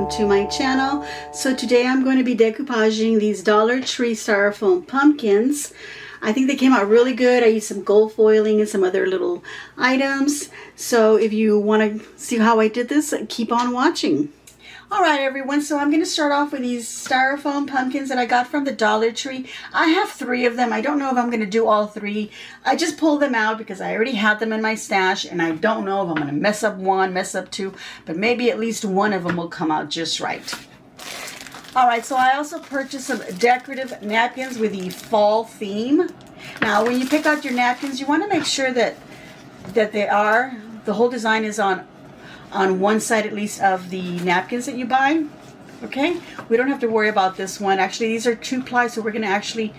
welcome to my channel. So today I'm going to be decoupaging these Dollar Tree styrofoam pumpkins. I think they came out really good. I used some gold foiling and some other little items. So if you want to see how I did this, keep on watching. Alright everyone, so I'm going to start off with these styrofoam pumpkins that I got from the Dollar Tree. I have 3 of them. I don't know if I'm going to do all 3. I just pulled them out because I already had them in my stash, and I don't know if I'm going to mess up 1, mess up 2, but maybe at least one of them will come out just right. Alright, so I also purchased some decorative napkins with the fall theme. Now when you pick out your napkins, you want to make sure that the whole design is on one side at least of the napkins that you buy. Okay, we don't have to worry about this one. Actually, these are 2-ply, so we're going to actually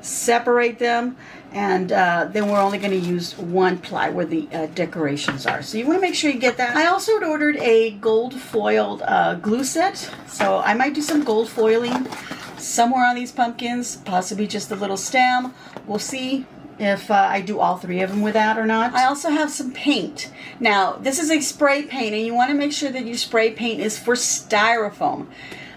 separate them, and then we're only going to use 1-ply where the decorations are. So you want to make sure you get that. I also ordered a gold foiled glue set, so I might do some gold foiling somewhere on these pumpkins, possibly just a little stem. We'll see if I do all 3 of them with that or not. I also have some paint. Now, this is a spray paint, and you want to make sure that your spray paint is for styrofoam.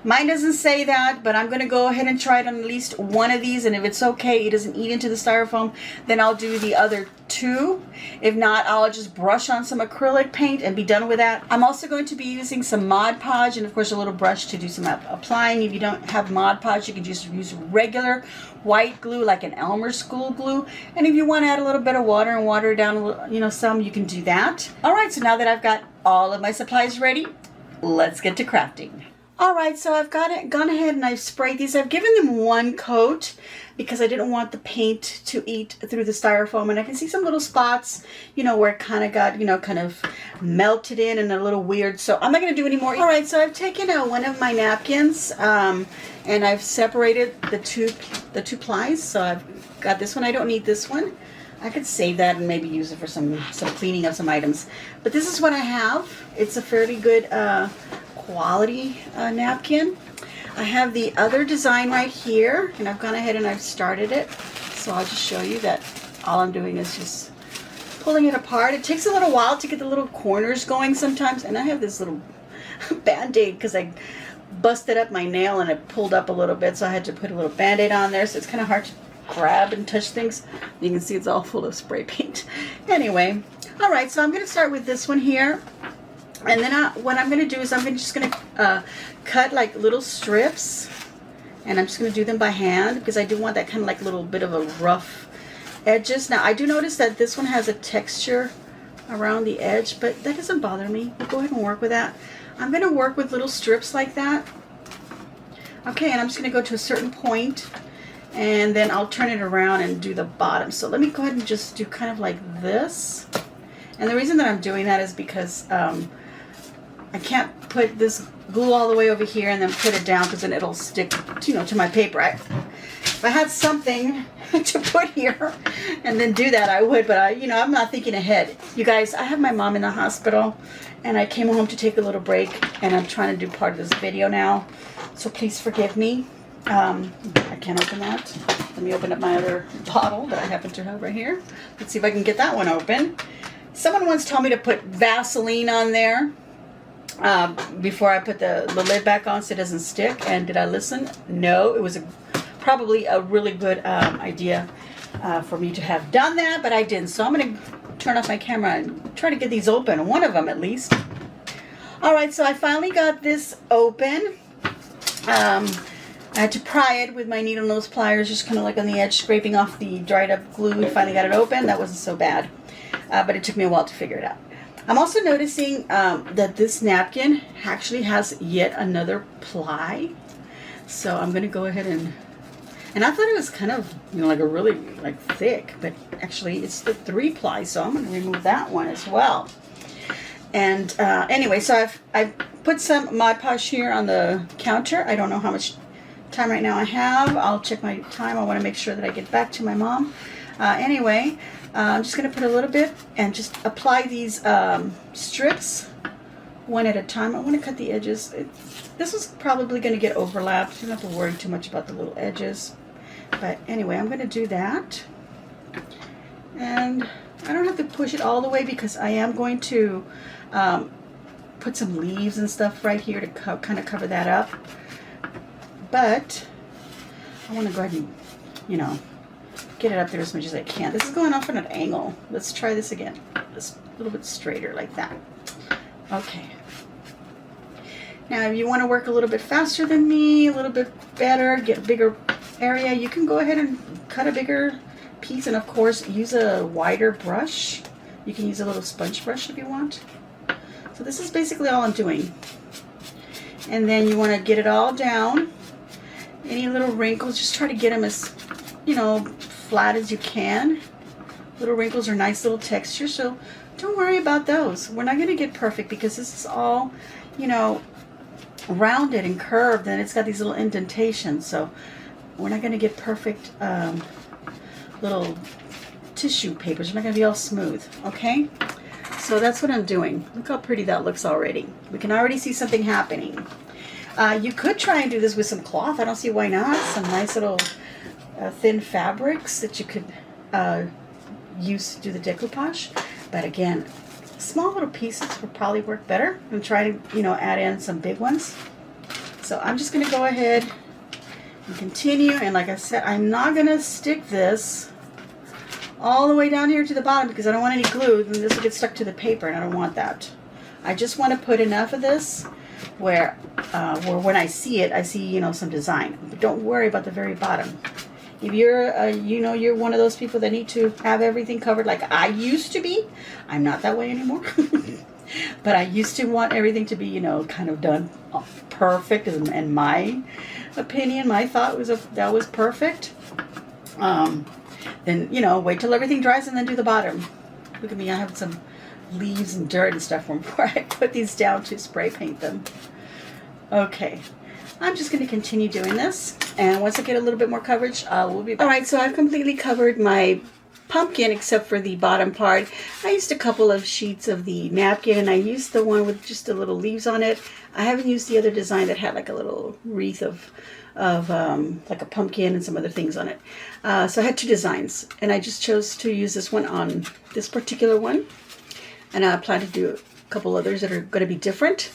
Mine doesn't say that, but I'm going to go ahead and try it on at least one of these, and if it's okay, it doesn't eat into the styrofoam, then I'll do the other 2. If not, I'll just brush on some acrylic paint and be done with that. I'm also going to be using some Mod Podge and of course a little brush to do some applying. If you don't have Mod Podge, you can just use regular white glue like an Elmer School glue, and if you want to add a little bit of water and water it down a little, some, you can do that. Alright, so now that I've got all of my supplies ready, let's get to crafting. Alright, so I've gone ahead and I've sprayed these. I've given them 1 coat because I didn't want the paint to eat through the styrofoam, and I can see some little spots, where it kind of got, kind of melted in and a little weird, so I'm not going to do any more. Alright, so I've taken one of my napkins and I've separated the two plies, so I've got this one. I don't need this one. I could save that and maybe use it for some cleaning of some items, but this is what I have. It's a fairly good quality napkin. I have the other design right here, and I've gone ahead and I've started it, so I'll just show you that all I'm doing is just pulling it apart. It takes a little while to get the little corners going sometimes, and I have this little band-aid because I busted up my nail and it pulled up a little bit, so I had to put a little band-aid on there, so it's kind of hard to grab and touch things. You can see it's all full of spray paint. Anyway, alright, so I'm going to start with this one here. And then what I'm going to do is I'm just going to cut like little strips, and I'm just going to do them by hand because I do want that kind of like little bit of a rough edges. Now I do notice that this one has a texture around the edge, but that doesn't bother me. We'll go ahead and work with that. I'm going to work with little strips like that. Okay, and I'm just going to go to a certain point, and then I'll turn it around and do the bottom. So let me go ahead and just do kind of like this. And the reason that I'm doing that is because I can't put this glue all the way over here and then put it down because then it'll stick, to my paper. If I had something to put here and then do that, I would, but I'm not thinking ahead. You guys, I have my mom in the hospital, and I came home to take a little break, and I'm trying to do part of this video now, so please forgive me. I can't open that. Let me open up my other bottle that I happen to have right here. Let's see if I can get that one open. Someone once told me to put Vaseline on there before I put the lid back on so it doesn't stick, and did I listen? No, it was probably a really good idea for me to have done that, but I didn't. So I'm going to turn off my camera and try to get these open, one of them at least. Alright, so I finally got this open. I had to pry it with my needle nose pliers, just kind of like on the edge, scraping off the dried up glue. I finally got it open. That wasn't so bad, but it took me a while to figure it out. I'm also noticing that this napkin actually has yet another ply. So I'm going to go ahead and I thought it was kind of, like a really thick, but actually it's the 3-ply, so I'm going to remove that one as well. And anyway, so I've put some Mod Podge here on the counter. I don't know how much time right now I have. I'll check my time. I want to make sure that I get back to my mom. Anyway, I'm just going to put a little bit and just apply these strips one at a time. I want to cut the edges. This is probably going to get overlapped. You don't have to worry too much about the little edges. But anyway, I'm going to do that. And I don't have to push it all the way because I am going to put some leaves and stuff right here to kind of cover that up. But I want to go ahead and, you know, get it up there as much as I can. This is going off on an angle. Let's try this again. Just a little bit straighter like that. Okay. Now, if you want to work a little bit faster than me, a little bit better, get a bigger area, you can go ahead and cut a bigger piece, and of course, use a wider brush. You can use a little sponge brush if you want. So this is basically all I'm doing. And then you want to get it all down. Any little wrinkles, just try to get them as, you know, flat as you can. Little wrinkles are nice little texture, so don't worry about those. We're not going to get perfect because this is all, you know, rounded and curved, and it's got these little indentations, so we're not going to get perfect little tissue papers. We're not going to be all smooth, okay? So that's what I'm doing. Look how pretty that looks already. We can already see something happening. You could try and do this with some cloth. I don't see why not. Some nice little thin fabrics that you could use to do the decoupage. But again, small little pieces would probably work better. I'm trying to, you know, add in some big ones. So I'm just going to go ahead and continue. And like I said, I'm not going to stick this all the way down here to the bottom because I don't want any glue. Then this will get stuck to the paper, and I don't want that. I just want to put enough of this where when I see it, I see, you know, some design. But don't worry about the very bottom. If you're, you know, you're one of those people that need to have everything covered like I used to be, I'm not that way anymore. But I used to want everything to be, you know, kind of done perfect. In my opinion, my thought was that was perfect. Then, you know, wait till everything dries and then do the bottom. Look at me, I have some leaves and dirt and stuff from where I put these down to spray paint them. Okay. I'm just going to continue doing this, and once I get a little bit more coverage, we'll be back. Alright, so I've completely covered my pumpkin except for the bottom part. I used a couple of sheets of the napkin, and I used the one with just the little leaves on it. I haven't used the other design that had like a little wreath of like a pumpkin and some other things on it. So I had two designs, and I just chose to use this one on this particular one, and I plan to do a couple others that are going to be different.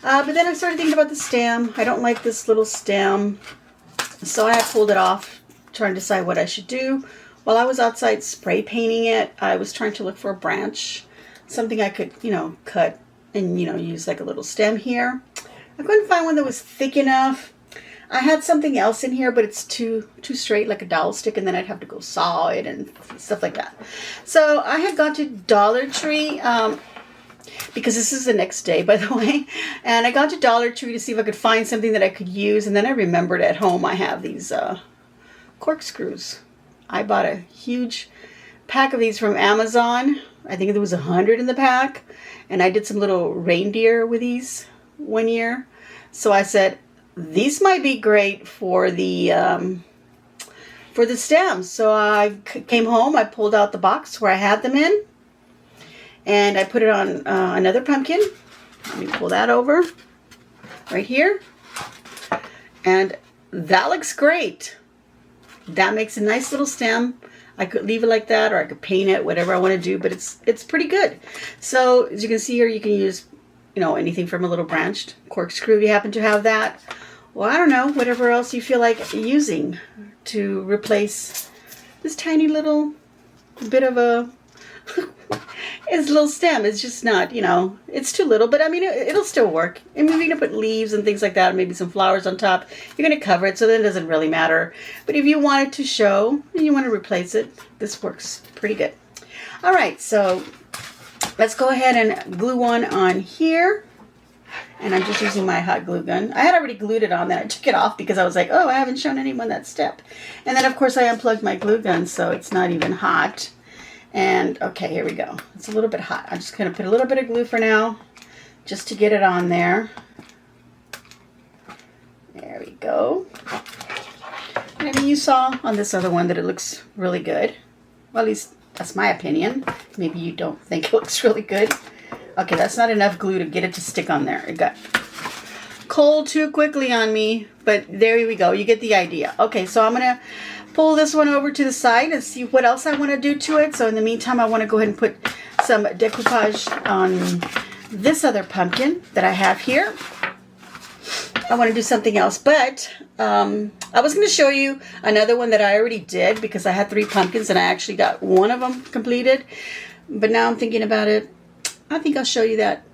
But then I started thinking about the stem. I don't like this little stem, so I pulled it off, trying to decide what I should do. While I was outside spray painting it, I was trying to look for a branch, something I could, you know, cut and, you know, use like a little stem here. I couldn't find one that was thick enough. I had something else in here, but it's too straight, like a dowel stick, and then I'd have to go saw it and stuff like that. So I had gone to Dollar Tree, because this is the next day, by the way, and I got to Dollar Tree to see if I could find something that I could use, and then I remembered at home I have these corkscrews. I bought a huge pack of these from Amazon. I think there was 100 in the pack, and I did some little reindeer with these one year. So I said, these might be great for the stems. So I came home, I pulled out the box where I had them in, and I put it on another pumpkin. Let me pull that over right here. And that looks great. That makes a nice little stem. I could leave it like that, or I could paint it, whatever I want to do, but it's pretty good. So as you can see here, you can use, you know, anything from a little branched corkscrew if you happen to have that. Well, I don't know, whatever else you feel like using to replace this tiny little bit of a it's a little stem. It's just not, you know, it's too little, but I mean, it'll still work. I mean, you're going to put leaves and things like that, maybe some flowers on top. You're going to cover it, so then it doesn't really matter. But if you want it to show and you want to replace it, this works pretty good. All right, so let's go ahead and glue one on here. And I'm just using my hot glue gun. I had already glued it on, then I took it off because I was like, oh, I haven't shown anyone that step. And then, of course, I unplugged my glue gun, so it's not even hot. And, okay, here we go. It's a little bit hot. I'm just going to put a little bit of glue for now, just to get it on there. There we go. And I mean, you saw on this other one that it looks really good. Well, at least that's my opinion. Maybe you don't think it looks really good. Okay, that's not enough glue to get it to stick on there. It got cold too quickly on me, but there we go. You get the idea. Okay, so I'm going to pull this one over to the side and see what else I want to do to it. So in the meantime, I want to go ahead and put some decoupage on this other pumpkin that I have here. I want to do something else, but I was going to show you another one that I already did because I had 3 pumpkins and I actually got one of them completed. But now I'm thinking about it. I think I'll show you that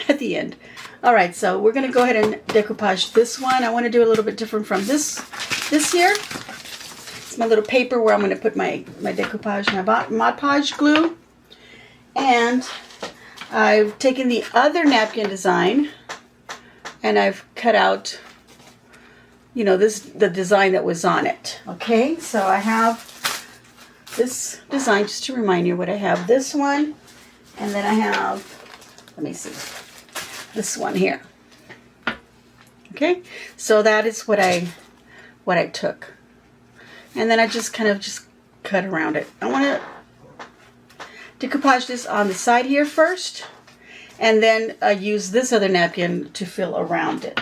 at the end. All right, so we're going to go ahead and decoupage this one. I want to do a little bit different from this here. It's my little paper where I'm going to put my decoupage, my Mod Podge glue. And I've taken the other napkin design and I've cut out, you know, the design that was on it. Okay, so I have this design, just to remind you what I have. This one, and then I have, let me see, this one here. Okay, so that is what I took. And then I just kind of cut around it. I want to decoupage this on the side here first, and then use this other napkin to fill around it.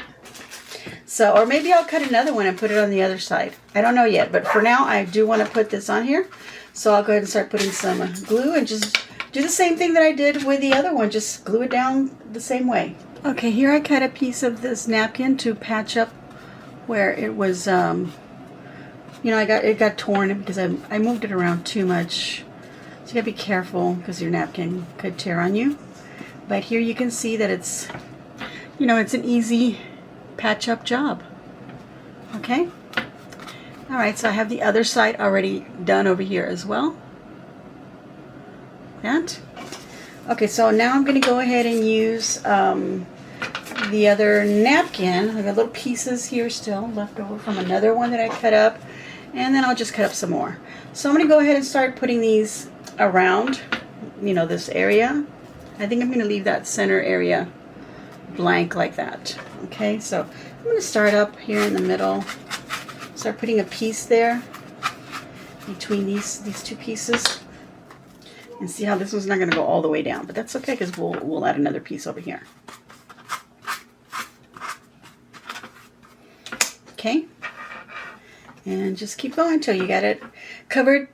So, or maybe I'll cut another one and put it on the other side. I don't know yet, but for now I do want to put this on here. So I'll go ahead and start putting some glue and just do the same thing that I did with the other one. Just glue it down the same way. Okay, here I cut a piece of this napkin to patch up where it was, you know, it got torn because I moved it around too much. So you gotta be careful because your napkin could tear on you. But here you can see that it's, you know, it's an easy patch up job. Okay. All right, so I have the other side already done over here as well. That. Okay, so now I'm going to go ahead and use the other napkin. I got little pieces here still left over from another one that I cut up, and then I'll just cut up some more. So I'm going to go ahead and start putting these around, you know, this area. I think I'm going to leave that center area blank like that. Okay, so I'm going to start up here in the middle. Start putting a piece there between these 2 pieces. And see how this one's not going to go all the way down, but that's okay because we'll add another piece over here. Okay, and just keep going until you get it covered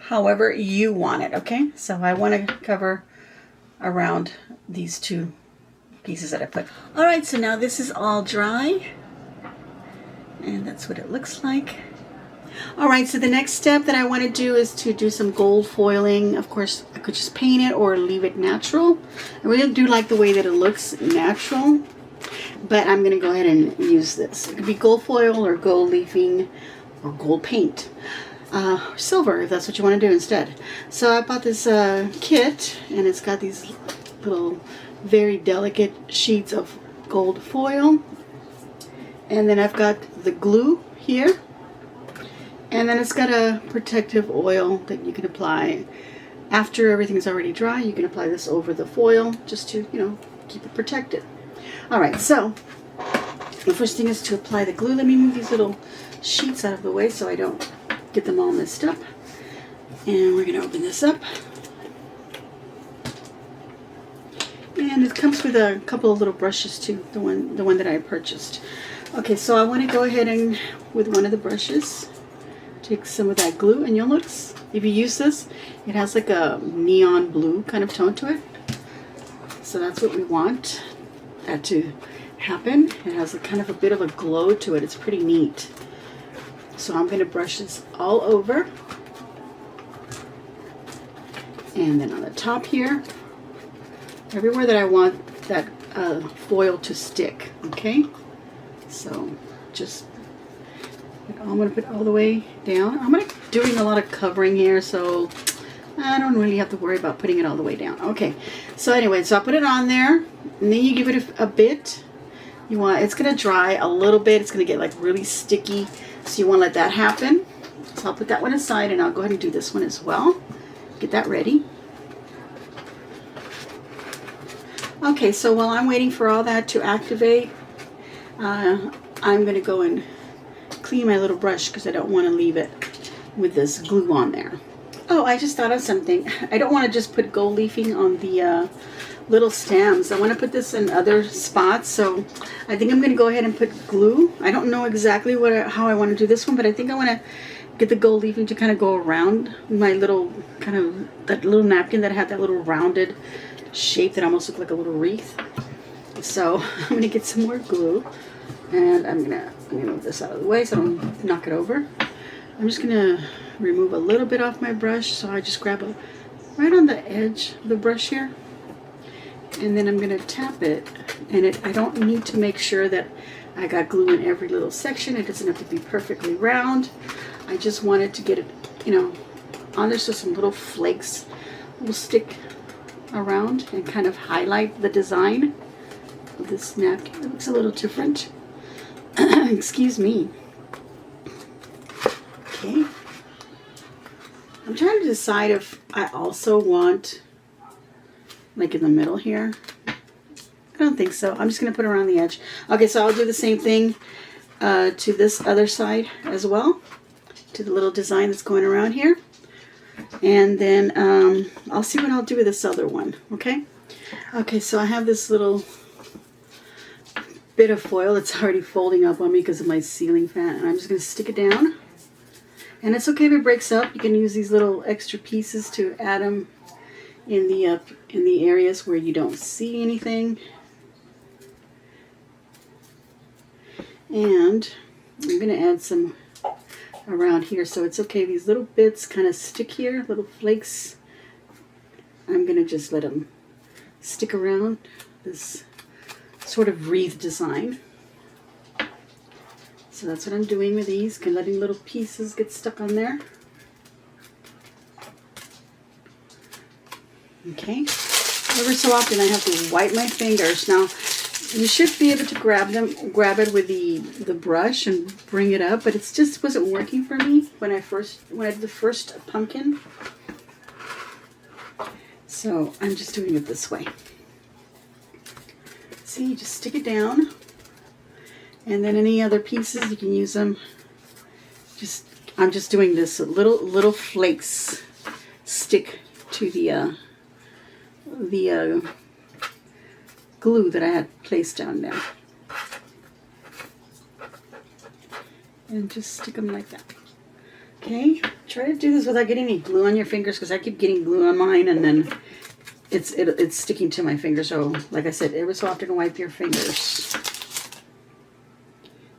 however you want it. Okay, so I want to cover around these 2 pieces that I put. All right, so now this is all dry, and that's what it looks like. All right, so the next step that I want to do is to do some gold foiling. Of course, I could just paint it or leave it natural. I really do like the way that it looks natural, but I'm going to go ahead and use this. It could be gold foil or gold leafing or gold paint. Silver, if that's what you want to do instead. So I bought this kit, and it's got these little very delicate sheets of gold foil. And then I've got the glue here. And then it's got a protective oil that you can apply. After everything's already dry, you can apply this over the foil just to, you know, keep it protected. All right, so the first thing is to apply the glue. Let me move these little sheets out of the way so I don't get them all messed up. And we're going to open this up. And it comes with a couple of little brushes too, the one that I purchased. Okay, so I want to go ahead and, with one of the brushes, take some of that glue, and you'll notice if you use this, it has like a neon blue kind of tone to it. So that's what we want that to happen. It has a kind of a bit of a glow to it. It's pretty neat. So I'm going to brush this all over. And then on the top here, everywhere that I want that foil to stick. Okay? So just, I'm going to put it all the way down. I'm doing a lot of covering here, so I don't really have to worry about putting it all the way down. Okay, so anyway, so I put it on there, and then you give it a bit. It's going to dry a little bit. It's going to get like really sticky, so you want to let that happen. So I'll put that one aside, and I'll go ahead and do this one as well. Get that ready. Okay, so while I'm waiting for all that to activate, I'm going to go and clean my little brush because I don't want to leave it with this glue on there. Oh, I just thought of something. I don't want to just put gold leafing on the little stems. I want to put this in other spots, so I think I'm going to go ahead and put glue. I don't know exactly how I want to do this one, but I think I want to get the gold leafing to kind of go around my little that little napkin that had that little rounded shape that almost looked like a little wreath. So I'm gonna get some more glue, and I'm gonna move this out of the way so I don't knock it over. I'm just gonna remove a little bit off my brush, so I just grab right on the edge of the brush here, and then I'm gonna tap it. And I don't need to make sure that I got glue in every little section. It doesn't have to be perfectly round. I just wanted to get it, on there so some little flakes will stick around and kind of highlight the design of this napkin. It looks a little different. Excuse me. Okay. I'm trying to decide if I also want, like in the middle here. I don't think so. I'm just going to put it around the edge. Okay, so I'll do the same thing to this other side as well, to the little design that's going around here. And then I'll see what I'll do with this other one, okay? Okay, so I have this little bit of foil that's already folding up on me because of my ceiling fan, and I'm just going to stick it down. And it's okay if it breaks up. You can use these little extra pieces to add them in the areas where you don't see anything. And I'm going to add some around here, so it's okay. These little bits kind of stick here, little flakes. I'm going to just let them stick around this sort of wreath design. So that's what I'm doing with these, letting little pieces get stuck on there. Okay. Every so often I have to wipe my fingers. Now, you should be able to grab it with the brush and bring it up, but it just wasn't working for me when I did the first pumpkin. So I'm just doing it this way. See, just stick it down, and then any other pieces you can use them. I'm just doing this so little flakes stick to the glue that I had placed down there, and just stick them like that. Okay, try to do this without getting any glue on your fingers, because I keep getting glue on mine, and then it's sticking to my fingers. So like I said, every so often wipe your fingers,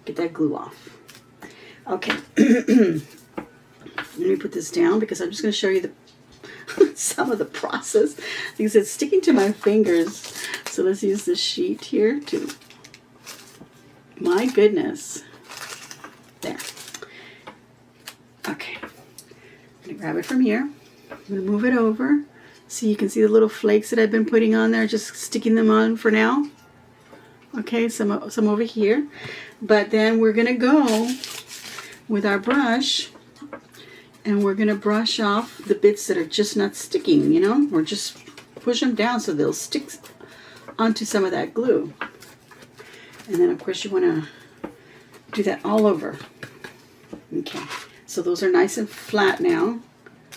get that glue off. Okay. Let me put this down because I'm just going to show you some of the process, because it's sticking to my fingers. So let's use this sheet here too. My goodness. There. Okay. I'm going to grab it from here. I'm going to move it over so you can see the little flakes that I've been putting on there, just sticking them on for now. Okay, some over here. But then we're going to go with our brush, and we're going to brush off the bits that are just not sticking, or just push them down so they'll stick onto some of that glue. And then, of course, you want to do that all over. Okay, so those are nice and flat now,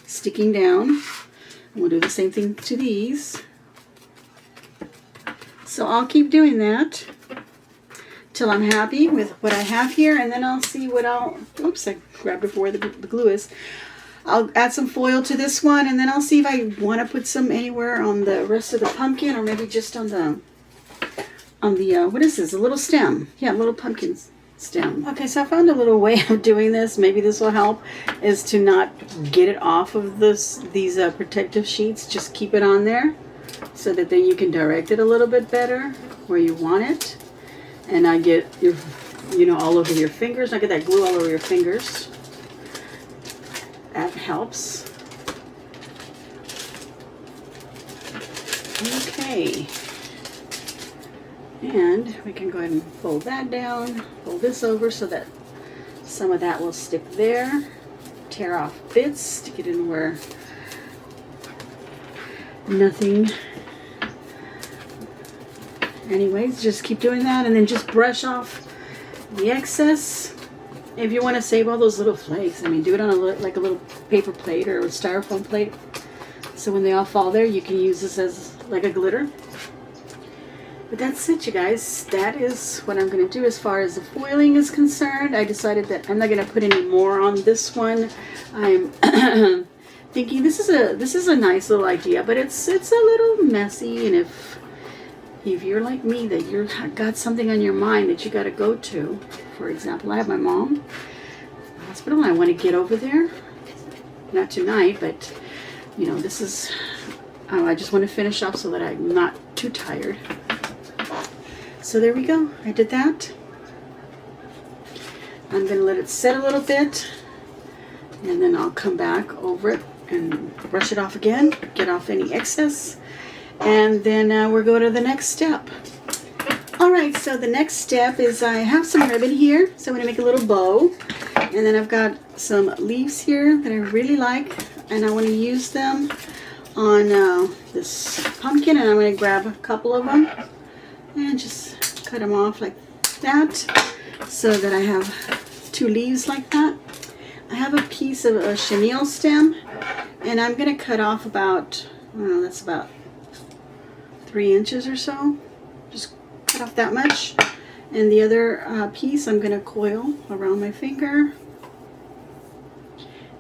sticking down. And we'll do the same thing to these. So I'll keep doing that till I'm happy with what I have here, and then I'll see what oops, I grabbed it for where the glue is. I'll add some foil to this one, and then I'll see if I want to put some anywhere on the rest of the pumpkin, or maybe just on the what is this, a little stem? Yeah, a little pumpkin stem. Okay, so I found a little way of doing this. Maybe this will help, is to not get it off of these protective sheets. Just keep it on there so that then you can direct it a little bit better where you want it. And I get your, all over your fingers. I get that glue all over your fingers. That helps. Okay. And we can go ahead and fold that down. Fold this over so that some of that will stick there. Tear off bits. Stick it in where nothing. Anyways, just keep doing that, and then just brush off the excess. If you want to save all those little flakes, do it on like a little paper plate or a styrofoam plate. So when they all fall there, you can use this as like a glitter. But that's it, you guys. That is what I'm going to do as far as the foiling is concerned. I decided that I'm not going to put any more on this one. I'm thinking this is a nice little idea, but it's a little messy. And if you're like me, that you've got something on your mind that you got to go to. For example, I have my mom in the hospital, and I want to get over there. Not tonight, but you know, this is. I just want to finish off so that I'm not too tired. So there we go. I did that. I'm going to let it set a little bit, and then I'll come back over it and brush it off again, get off any excess, and then we'll go to the next step. Alright, so the next step is I have some ribbon here, so I'm going to make a little bow, and then I've got some leaves here that I really like, and I want to use them on this pumpkin, and I'm going to grab a couple of them and just cut them off like that so that I have 2 leaves like that. I have a piece of a chenille stem, and I'm going to cut off about, I don't know, that's about 3 inches or so. Just cut off that much. And the other piece I'm going to coil around my finger.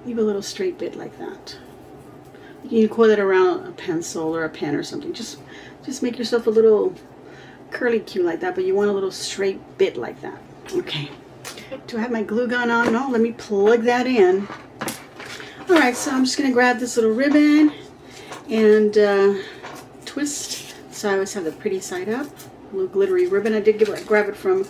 Leave a little straight bit like that. You can coil it around a pencil or a pen or something. Just make yourself a little curly cue like that, but you want a little straight bit like that. Okay. Do I have my glue gun on? No, let me plug that in. Alright, so I'm just going to grab this little ribbon and twist. So I always have the pretty side up. A little glittery ribbon. I did grab it from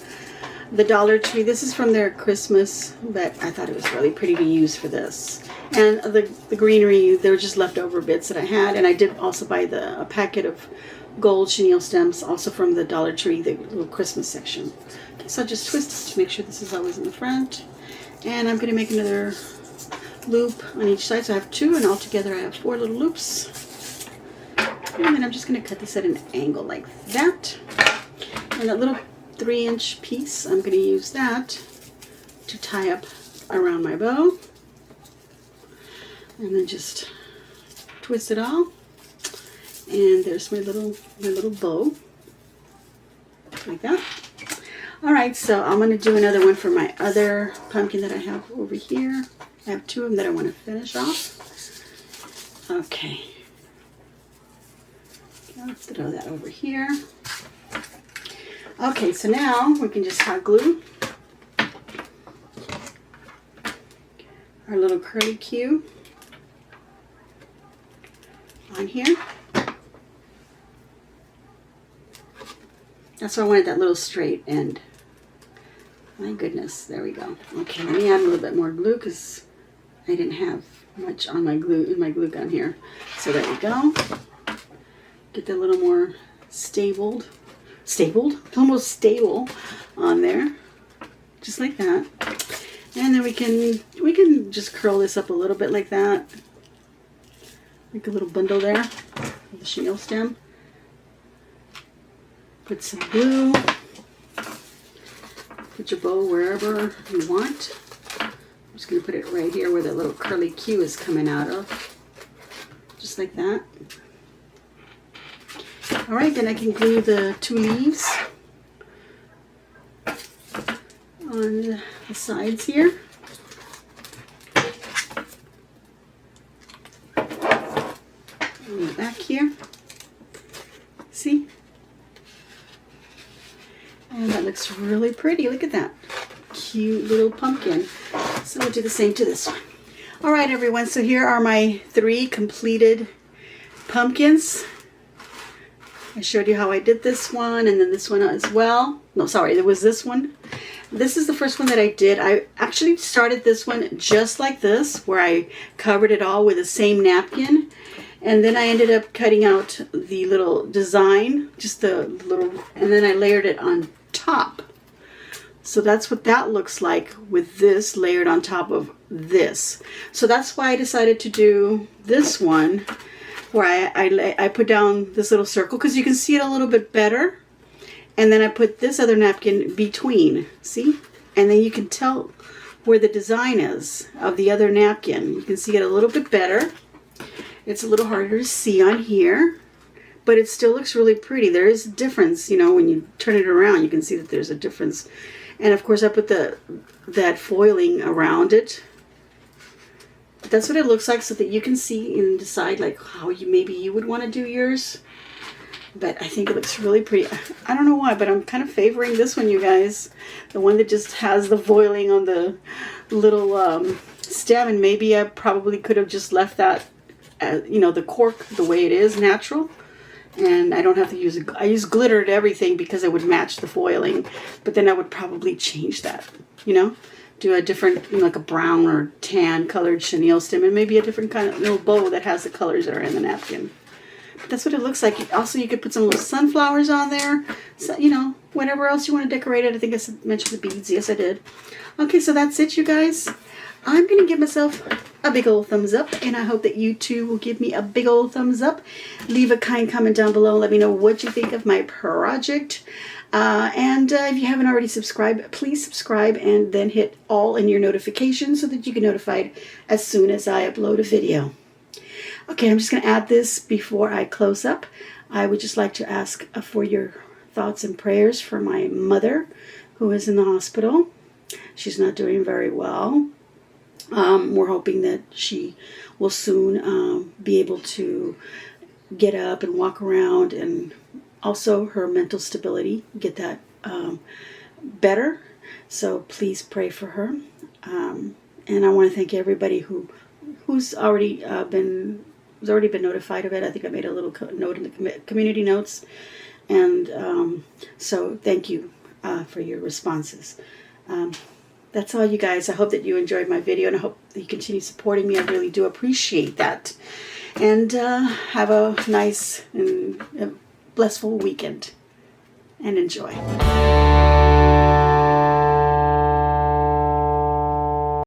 the Dollar Tree. This is from their Christmas, but I thought it was really pretty to use for this. And the greenery, they were just leftover bits that I had. And I did also buy a packet of gold chenille stems, also from the Dollar Tree, the little Christmas section. Okay, so I'll just twist this to make sure this is always in the front. And I'm going to make another loop on each side. So I have 2, and altogether I have 4 little loops. And then I'm just going to cut this at an angle like that. And that little 3-inch piece, I'm going to use that to tie up around my bow. And then just twist it all. And there's my little bow, like that. Alright, so I'm going to do another one for my other pumpkin that I have over here. I have 2 of them that I want to finish off. Okay. Let's throw that over here. Okay, so now we can just hot glue our little curly cue on here. That's why I wanted that little straight end. My goodness, there we go. Okay, let me add a little bit more glue because I didn't have much on my glue gun here. So there we go. Get that a little more almost stable on there, just like that. And then we can just curl this up a little bit like that, make a little bundle there with the chenille stem. Put some glue. Put your bow wherever you want. I'm just going to put it right here where the little curly cue is coming out of. Just like that. Alright, then I can glue the 2 leaves on the sides here. On the back here. See? And that looks really pretty. Look at that. Cute little pumpkin. So we'll do the same to this one. Alright everyone, so here are my 3 completed pumpkins. I showed you how I did this one and then this one as well. No, sorry, there was this one. This is the first one that I did. I actually started this one just like this, where I covered it all with the same napkin. And then I ended up cutting out the little design, just the little, and then I layered it on top. So that's what that looks like with this layered on top of this. So that's why I decided to do this one, where I put down this little circle, because you can see it a little bit better. And then I put this other napkin between, see? And then you can tell where the design is of the other napkin. You can see it a little bit better. It's a little harder to see on here, but it still looks really pretty. There is a difference, you know, when you turn it around, you can see that there's a difference. And of course I put that foiling around it. That's what it looks like, so that you can see and decide like how maybe you would want to do yours. But I think it looks really pretty. I don't know why, but I'm kind of favoring this one, you guys. The one that just has the foiling on the little stem. And maybe I probably could have just left that, you know, the cork the way it is, natural. And I don't have to use it. I use glitter to everything because it would match the foiling. But then I would probably change that, you know. Do a different, you know, like a brown or tan colored chenille stem. And maybe a different kind of little bow that has the colors that are in the napkin. That's what it looks like. Also, you could put some little sunflowers on there. So, you know, whatever else you want to decorate it. I think I mentioned the beads. Yes, I did. Okay, so that's it, you guys. I'm going to give myself a big old thumbs up. And I hope that you too will give me a big old thumbs up. Leave a kind comment down below. Let me know what you think of my project. And if you haven't already subscribed, please subscribe and then hit all in your notifications so that you get notified as soon as I upload a video. Okay, I'm just going to add this before I close up. I would just like to ask for your thoughts and prayers for my mother, who is in the hospital. She's not doing very well. We're hoping that she will soon be able to get up and walk around, and also her mental stability, get that better. So please pray for her. And I want to thank everybody who's already been notified of it. I think I made a little note in the community notes. And so thank you for your responses. That's all, you guys. I hope that you enjoyed my video, and I hope that you continue supporting me. I really do appreciate that. And have a nice and blissful weekend. And enjoy.